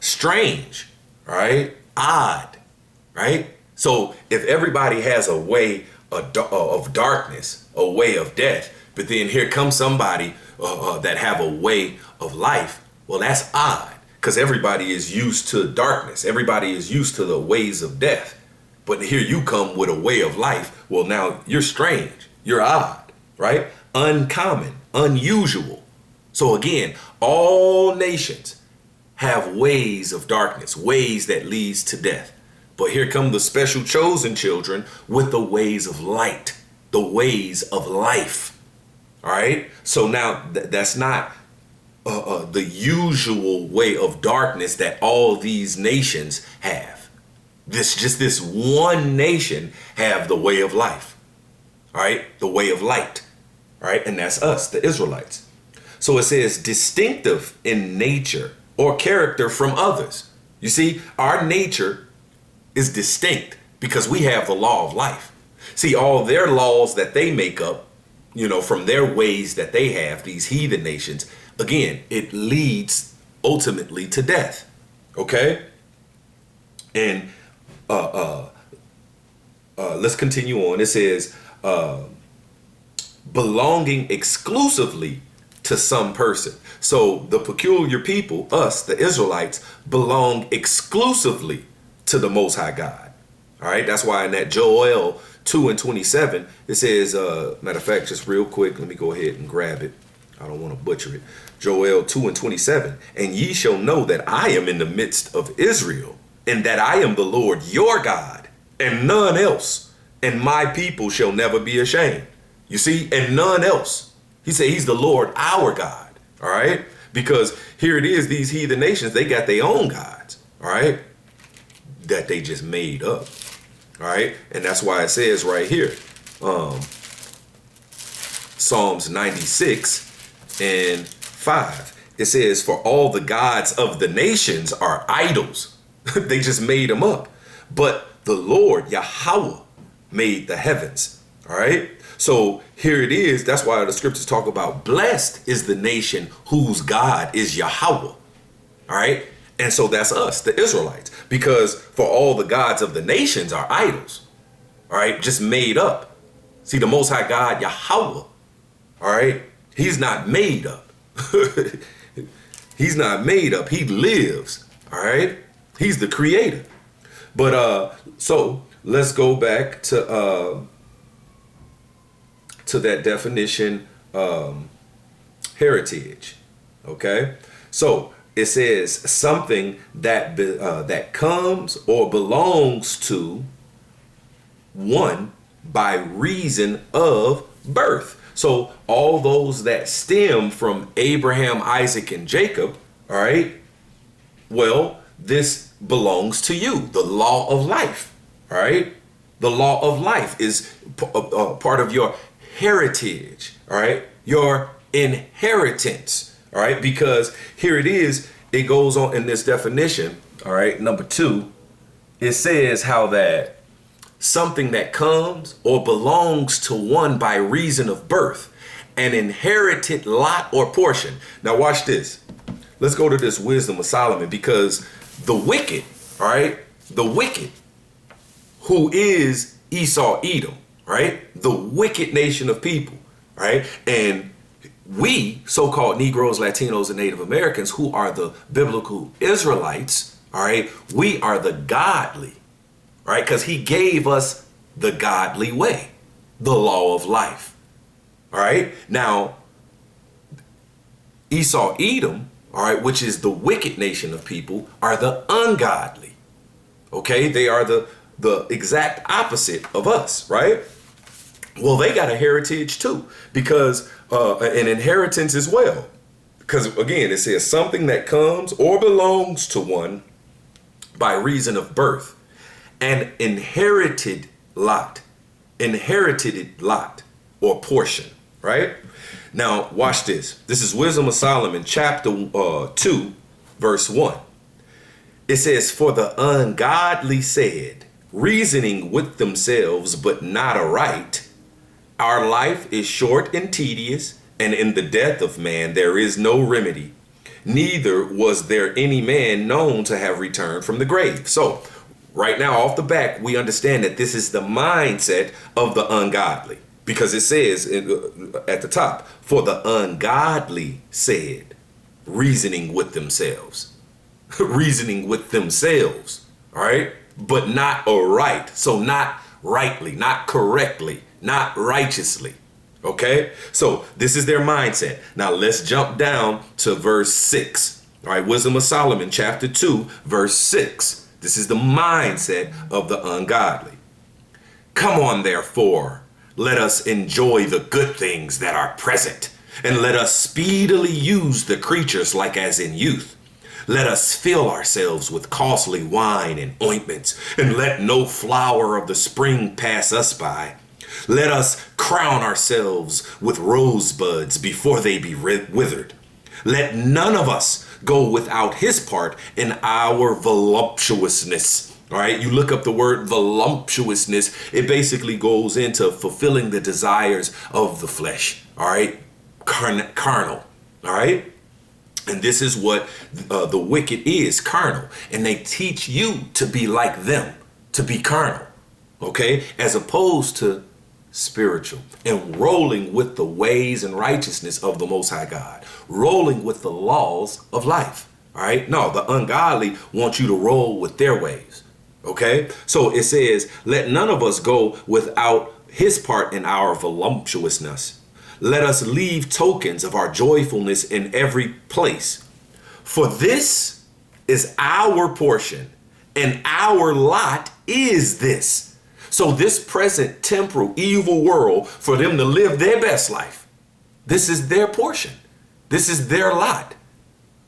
strange, right? Odd, right? So if everybody has a way of darkness, a way of death, but then here comes somebody that have a way of life, well, that's odd because everybody is used to darkness. Everybody is used to the ways of death. But here you come with a way of life. Well, now you're strange. You're odd, right? Uncommon, unusual. So again, all nations have ways of darkness, ways that leads to death. But here come the special chosen children with the ways of light, the ways of life. All right. So now that's not the usual way of darkness that all these nations have. This one nation have the way of life. All right. The way of light. All right. And that's us, the Israelites. So it says distinctive in nature or character from others. You see, our nature is distinct because we have the law of life. See, all their laws that they make up, from their ways that they have, these heathen nations, again, it leads ultimately to death. Okay? And let's continue on. It says belonging exclusively to some person. So the peculiar people, us, the Israelites, belong exclusively to the Most High God. All right. That's why in that Joel 2:27, it says, matter of fact, just real quick, let me go ahead and grab it. I don't want to butcher it. Joel 2:27, and ye shall know that I am in the midst of Israel, and that I am the Lord your God, and none else, and my people shall never be ashamed. You see, and none else. He said he's the Lord our God. All right. Because here it is, these heathen nations, they got their own gods. All right. That they just made up. All right. And that's why it says right here, Psalms 96:5. It says, for all the gods of the nations are idols. They just made them up. But the Lord, Yahweh, made the heavens. All right. So here it is. That's why the scriptures talk about blessed is the nation whose God is Yahweh. All right. And so that's us, the Israelites, because for all the gods of the nations are idols. All right. Just made up. See, the Most High God, Yahweh. All right. He's not made up. He's not made up. He lives. All right. He's the creator. But so let's go back to that definition, heritage. Okay. So it says something that that comes or belongs to one by reason of birth. So all those that stem from Abraham, Isaac, and Jacob, all right, well, this belongs to you, the law of life, all right? The law of life is part of your heritage, all right? Your inheritance, all right? Because here it is, it goes on in this definition, all right? Number 2, it says how that something that comes or belongs to one by reason of birth, an inherited lot or portion. Now watch this. Let's go to this wisdom of Solomon, because the wicked, all right, the wicked, who is Esau, Edom, right? The wicked nation of people, right? And we, so-called Negroes, Latinos, and Native Americans, who are the biblical Israelites, all right, we are the godly, right? Because he gave us the godly way, the law of life. All right. Now, Esau, Edom, all right, which is the wicked nation of people, are the ungodly. Okay. They are the exact opposite of us, right? Well, they got a heritage too, because an inheritance as well. Because again, it says something that comes or belongs to one by reason of birth. An inherited lot or portion, right? Now, watch this. This is Wisdom of Solomon, chapter 2, verse 1. It says, for the ungodly said, reasoning with themselves, but not aright, our life is short and tedious, and in the death of man there is no remedy. neither was there any man known to have returned from the grave. So right now, off the back, we understand that this is the mindset of the ungodly, because it says at the top, for the ungodly said, reasoning with themselves, reasoning with themselves, all right, but not aright. So not rightly, not correctly, not righteously. Okay, so this is their mindset. Now let's jump down to verse 6. All right, Wisdom of Solomon, chapter 2, verse 6. This is the mindset of the ungodly. Come on, therefore, let us enjoy the good things that are present, and let us speedily use the creatures like as in youth. Let us fill ourselves with costly wine and ointments, and let no flower of the spring pass us by. Let us crown ourselves with rosebuds before they be withered. Let none of us go without his part in our voluptuousness. All right, you look up the word voluptuousness, it basically goes into fulfilling the desires of the flesh. All right, carnal. All right. And this is what the wicked is, carnal. And they teach you to be like them, to be carnal. Okay, as opposed to spiritual and rolling with the ways and righteousness of the Most High God, rolling with the laws of life. All right. No, the ungodly want you to roll with their ways. OK, so it says, let none of us go without his part in our voluptuousness. Let us leave tokens of our joyfulness in every place. For this is our portion, and our lot is this. So this present temporal evil world, for them to live their best life, this is their portion. This is their lot.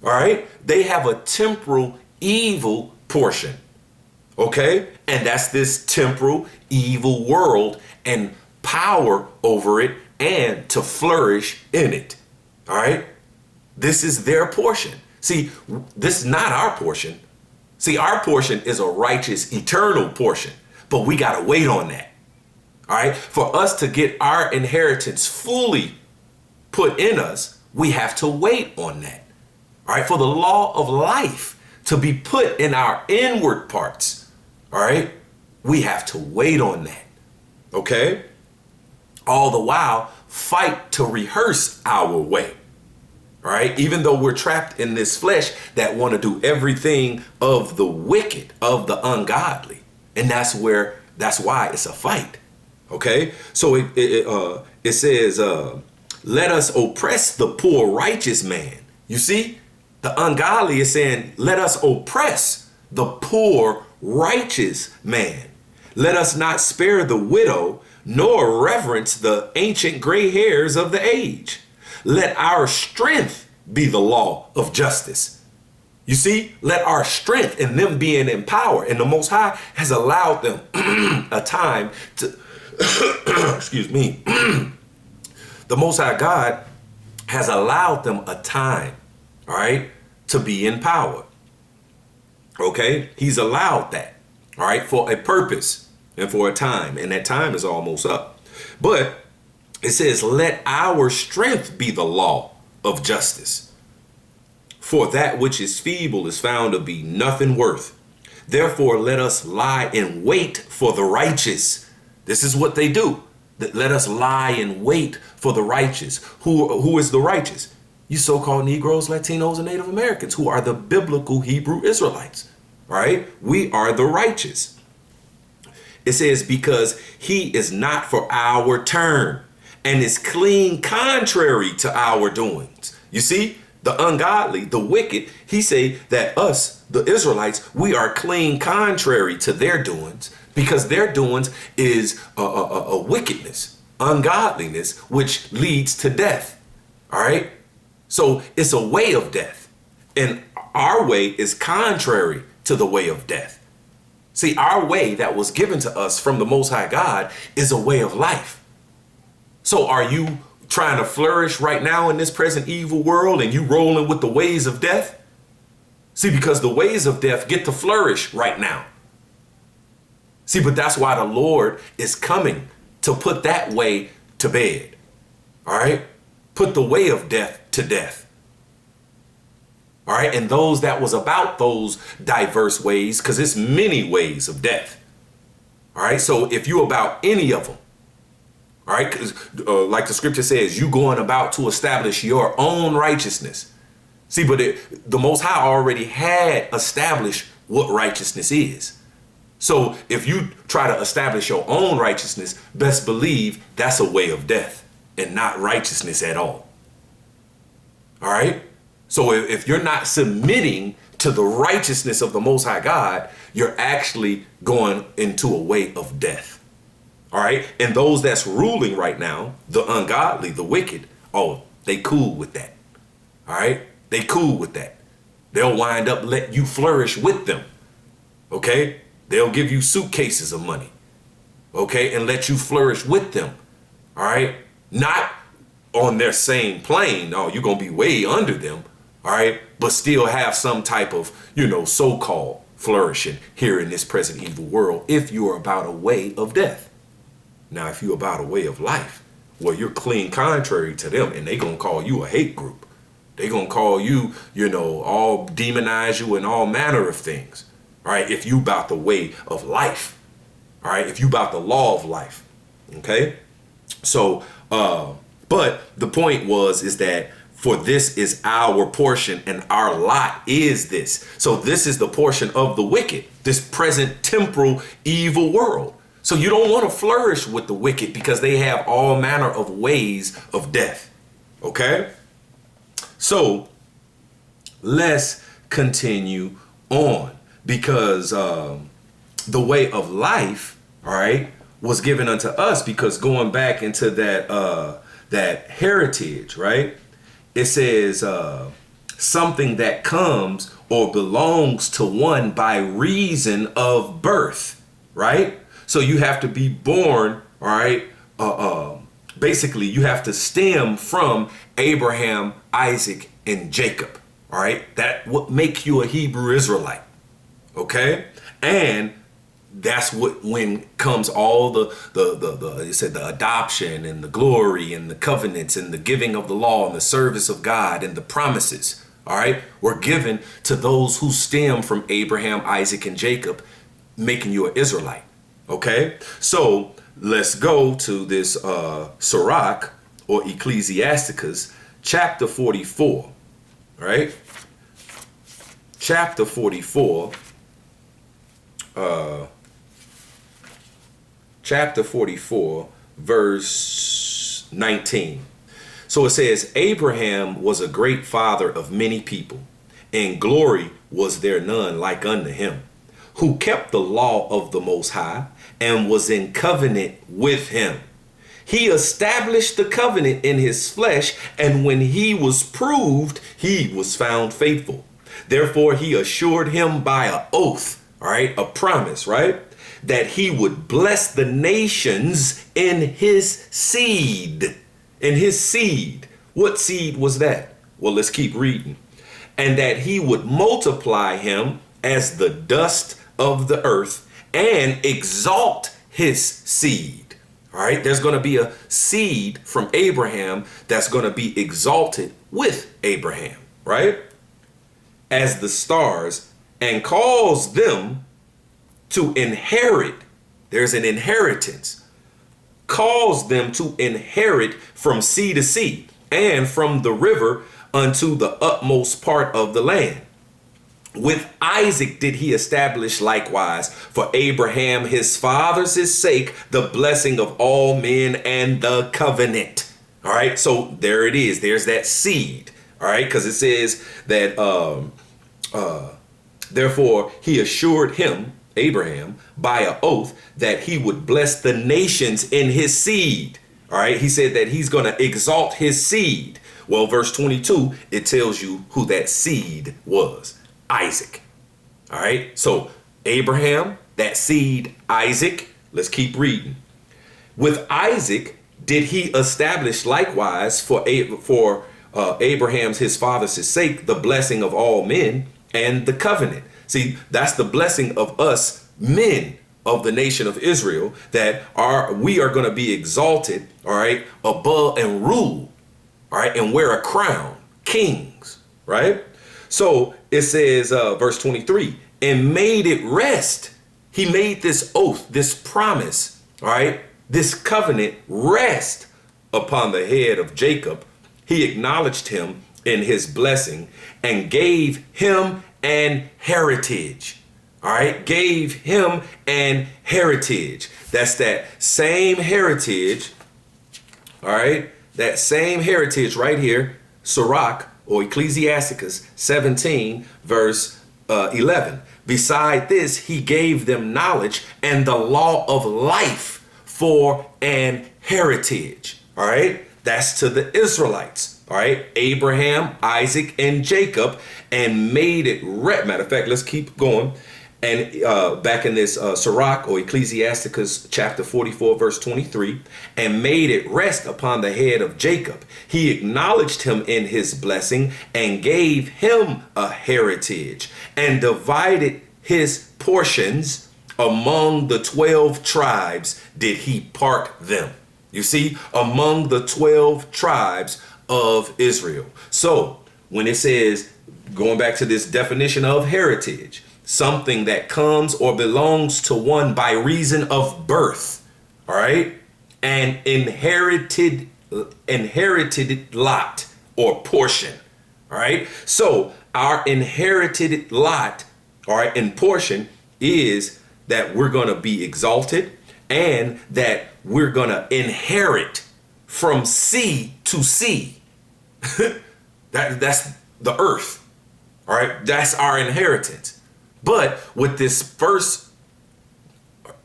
All right. They have a temporal evil portion. OK, and that's this temporal evil world and power over it and to flourish in it. All right. This is their portion. See, this is not our portion. See, our portion is a righteous, eternal portion. But we got to wait on that. All right. For us to get our inheritance fully put in us, we have to wait on that. All right. For the law of life to be put in our inward parts. All right. We have to wait on that. OK. All the while, fight to rehearse our way. All right. Even though we're trapped in this flesh that want to do everything of the wicked, of the ungodly. And that's why it's a fight. OK, so it says, let us oppress the poor righteous man. You see, the ungodly is saying, let us oppress the poor righteous man. Let us not spare the widow, nor reverence the ancient gray hairs of the age. Let our strength be the law of justice. You see, let our strength and them being in power, and the Most High has allowed them a time to, excuse me, the Most High God has allowed them a time, all right, to be in power. Okay, he's allowed that, all right, for a purpose and for a time, and that time is almost up. But it says, let our strength be the law of justice. For that which is feeble is found to be nothing worth. Therefore, let us lie in wait for the righteous. This is what they do. Let us lie in wait for the righteous. Who is the righteous? You so-called Negroes, Latinos, and Native Americans, who are the biblical Hebrew Israelites. Right? We are the righteous. It says, because he is not for our turn and is clean contrary to our doings. You see? The ungodly, the wicked, he say that us, the Israelites, we are clean contrary to their doings, because their doings is a wickedness, ungodliness, which leads to death. All right. So it's a way of death, and our way is contrary to the way of death. See, our way that was given to us from the Most High God is a way of life. So are you trying to flourish right now in this present evil world and you rolling with the ways of death? See, because the ways of death get to flourish right now. See, but that's why the Lord is coming to put that way to bed. All right. Put the way of death to death. All right. And those that was about those diverse ways, because it's many ways of death. All right. So if you about any of them, all right, because like the scripture says, you going about to establish your own righteousness. See, but the Most High already had established what righteousness is. So if you try to establish your own righteousness, best believe that's a way of death and not righteousness at all. All right. So if you're not submitting to the righteousness of the Most High God, you're actually going into a way of death. All right. And those that's ruling right now, the ungodly, the wicked, oh, they cool with that. All right. They cool with that. They'll wind up let you flourish with them. OK, they'll give you suitcases of money. OK, and let you flourish with them. All right. Not on their same plane. No, you're going to be way under them. All right. But still have some type of, so-called flourishing here in this present evil world if you're about a way of death. Now, if you're about a way of life, well, you're clean contrary to them, and they going to call you a hate group. They going to call you, all demonize you and all manner of things. All right. If you about the way of life. All right. If you about the law of life. OK, so but the point is that for this is our portion and our lot is this. So this is the portion of the wicked, this present temporal evil world. So you don't want to flourish with the wicked because they have all manner of ways of death. OK, so let's continue on because the way of life, all right, was given unto us because going back into that heritage, right? It says something that comes or belongs to one by reason of birth, right? So you have to be born, all right? Basically, you have to stem from Abraham, Isaac, and Jacob, all right? That what make you a Hebrew Israelite, okay? And that's when comes all it said the adoption and the glory and the covenants and the giving of the law and the service of God and the promises, all right, were given to those who stem from Abraham, Isaac, and Jacob, making you an Israelite. Okay, so let's go to this Sirach or Ecclesiasticus chapter 44, right? Chapter 44. Chapter 44, verse 19. So it says, Abraham was a great father of many people, and glory was there none like unto him, who kept the law of the Most High and was in covenant with him. He established the covenant in his flesh, and when he was proved, he was found faithful. Therefore, he assured him by an oath, all right, a promise, right, that he would bless the nations in his seed. In his seed. What seed was that? Well, let's keep reading. And that he would multiply him as the dust of the earth and exalt his seed. All right, there's going to be a seed from Abraham that's going to be exalted with Abraham, right? As the stars, and cause them to inherit. There's an inheritance. Cause them to inherit from sea to sea and from the river unto the utmost part of the land. With Isaac did he establish likewise for Abraham his father's sake the blessing of all men and the covenant. All right, so there it is. There's that seed. All right, because it says that therefore he assured him, Abraham, by an oath that he would bless the nations in his seed. All right, he said that he's going to exalt his seed. Well, verse 22, it tells you who that seed was. Isaac. All right, so Abraham, that seed, Isaac. Let's keep reading. With Isaac did he establish likewise for Abraham's his father's sake the blessing of all men and the covenant. See, that's the blessing of us men of the nation of Israel, that we are going to be exalted, all right, above and rule, all right, and wear a crown, kings, right? So it says, verse 23, and made it rest. He made this oath, this promise, all right, this covenant rest upon the head of Jacob. He acknowledged him in his blessing and gave him an heritage. All right, gave him an heritage. That's that same heritage. All right, that same heritage right here, Sirach or Ecclesiasticus 17, verse 11. Beside this, he gave them knowledge and the law of life for an heritage. All right, that's to the Israelites. All right, Abraham, Isaac, and Jacob, and made it matter of fact, let's keep going. And back in this Sirach or Ecclesiasticus chapter 44, verse 23, and made it rest upon the head of Jacob. He acknowledged him in his blessing and gave him a heritage and divided his portions among the 12 tribes did he part them. You see, among the 12 tribes of Israel. So when it says, going back to this definition of heritage, something that comes or belongs to one by reason of birth, all right, an inherited lot or portion, all right. So our inherited lot, all right, and portion is that we're going to be exalted and that we're going to inherit from sea to sea. That's the earth, all right. That's our inheritance. But with this first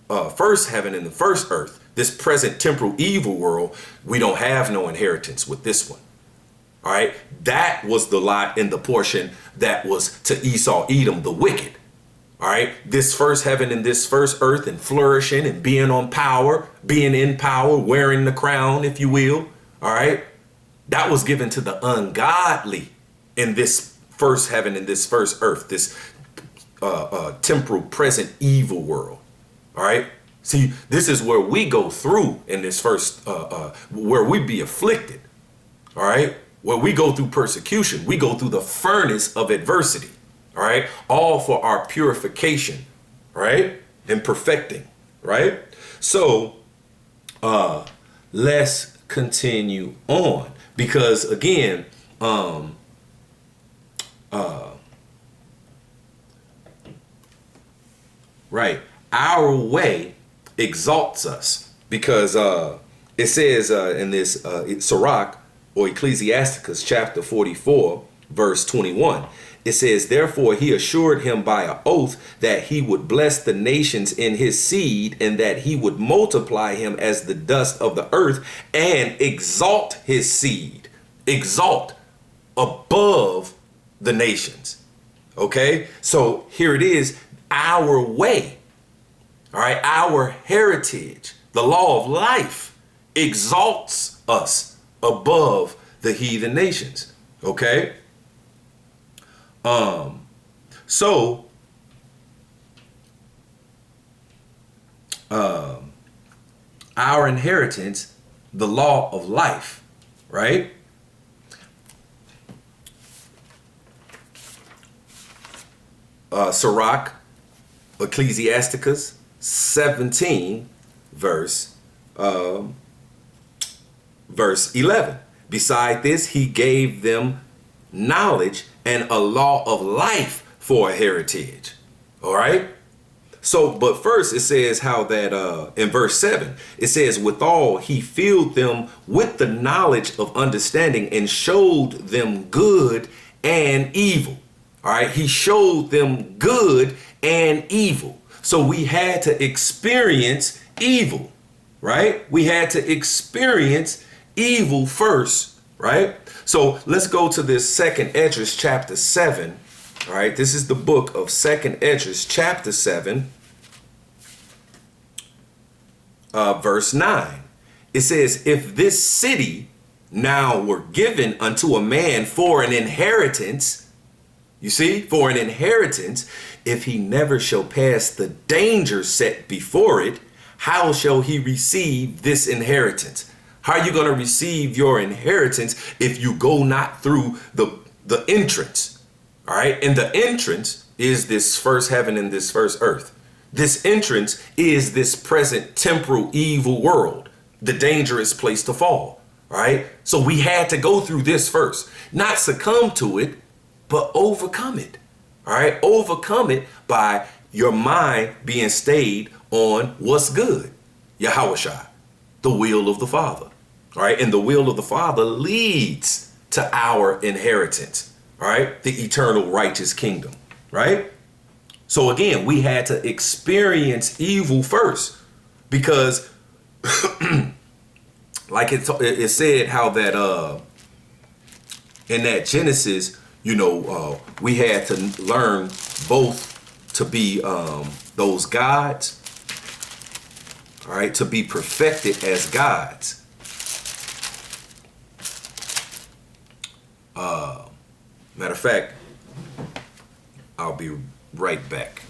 heaven and the first earth, this present temporal evil world, we don't have no inheritance with this one. All right. That was the lot in the portion that was to Esau, Edom, the wicked. All right. This first heaven and this first earth and flourishing and being on power, being in power, wearing the crown, if you will. All right. That was given to the ungodly in this first heaven and this first earth, this temporal present evil world. All right. See, this is where we go through in this first, where we be afflicted. All right. Where we go through persecution, we go through the furnace of adversity. All right. All for our purification. Right. And perfecting. Right. So let's continue on, because again, right, our way exalts us, because it says in this Sirach or Ecclesiasticus chapter 44, verse 21, it says, therefore he assured him by an oath that he would bless the nations in his seed, and that he would multiply him as the dust of the earth and exalt his seed, exalt above the nations. Okay, so here it is, our way, all right, our heritage, the law of life exalts us above the heathen nations. Okay. So our inheritance, the law of life, right? Sirach, Ecclesiasticus 17, verse 11. Beside this, he gave them knowledge and a law of life for a heritage. All right. So, but first it says how that in verse 7, it says, withal he filled them with the knowledge of understanding and showed them good and evil. All right. He showed them good and evil. So we had to experience evil, right? We had to experience evil first, right? So let's go to this Second Esdras chapter 7. All right. This is the book of Second Esdras chapter 7, verse 9. It says, if this city now were given unto a man for an inheritance, you see, for an inheritance, if he never shall pass the danger set before it, how shall he receive this inheritance? How are you going to receive your inheritance if you go not through the entrance? All right. And the entrance is this first heaven and this first earth. This entrance is this present temporal evil world, the dangerous place to fall. All right. So we had to go through this first, not succumb to it, but overcome it. All right. Overcome it by your mind being stayed on what's good. Yahushua, the will of the Father. All right. And the will of the Father leads to our inheritance. All right. The eternal righteous kingdom. Right. So again, we had to experience evil first because like it said how that in that Genesis, we had to learn both to be those gods, all right, to be perfected as gods. Matter of fact, I'll be right back.